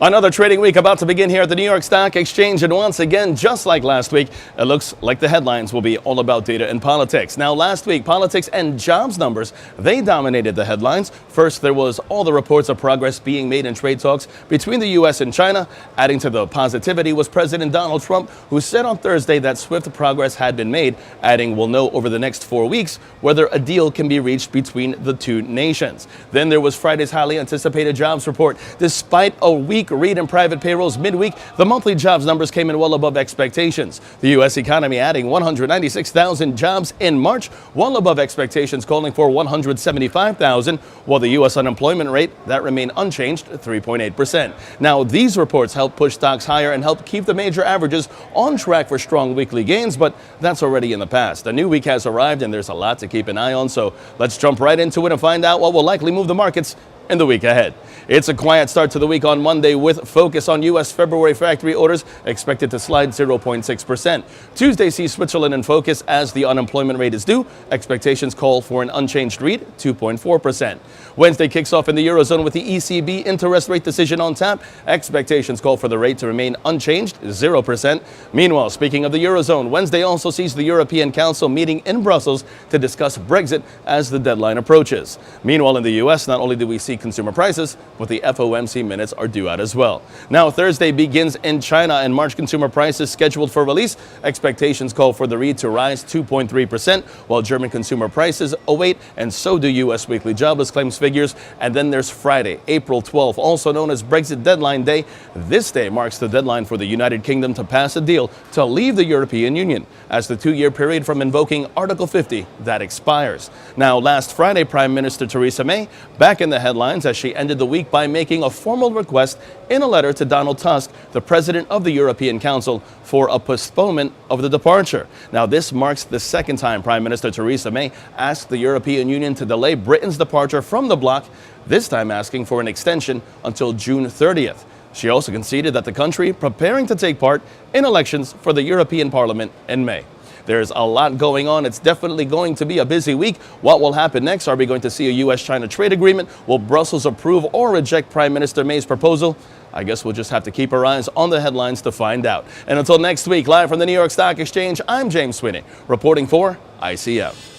Another trading week about to begin here at the New York Stock Exchange, and once again, just like last week, it looks like the headlines will be all about data and politics. Now, last week, politics and jobs numbers, they dominated the headlines. First, there was all the reports of progress being made in trade talks between the U.S. and China. Adding to the positivity was President Donald Trump, who said on Thursday that swift progress had been made, adding we'll know over the next 4 weeks whether a deal can be reached between the two nations. Then there was Friday's highly anticipated jobs report. Despite a weak read in private payrolls midweek, the monthly jobs numbers came in well above expectations. The U.S. economy adding 196,000 jobs in March, well above expectations calling for 175,000, while the U.S. unemployment rate, that remained unchanged at 3.8%. Now, these reports help push stocks higher and help keep the major averages on track for strong weekly gains, but that's already in the past. A new week has arrived and there's a lot to keep an eye on, so let's jump right into it and find out what will likely move the markets in the week ahead. It's a quiet start to the week on Monday with focus on U.S. February factory orders expected to slide 0.6%. Tuesday sees Switzerland in focus as the unemployment rate is due. Expectations call for an unchanged read, 2.4%. Wednesday kicks off in the Eurozone with the ECB interest rate decision on tap. Expectations call for the rate to remain unchanged, 0%. Meanwhile, speaking of the Eurozone, Wednesday also sees the European Council meeting in Brussels to discuss Brexit as the deadline approaches. Meanwhile, in the U.S., not only do we see consumer prices, but the FOMC minutes are due out as well. Now, Thursday begins in China, and March consumer prices scheduled for release. Expectations call for the read to rise 2.3%, while German consumer prices await, and so do U.S. weekly jobless claims figures. And then there's Friday, April 12th, also known as Brexit deadline day. This day marks the deadline for the United Kingdom to pass a deal to leave the European Union, as the 2-year period from invoking Article 50 that expires. Now, last Friday, Prime Minister Theresa May back in the headlines as she ended the week by making a formal request in a letter to Donald Tusk, the president of the European Council, for a postponement of the departure. Now, this marks the second time Prime Minister Theresa May asked the European Union to delay Britain's departure from the bloc, this time asking for an extension until June 30th. She also conceded that the country preparing to take part in elections for the European Parliament in May. There's a lot going on. It's definitely going to be a busy week. What will happen next? Are we going to see a U.S.-China trade agreement? Will Brussels approve or reject Prime Minister May's proposal? I guess we'll just have to keep our eyes on the headlines to find out. And until next week, live from the New York Stock Exchange, I'm James Sweeney, reporting for ICF.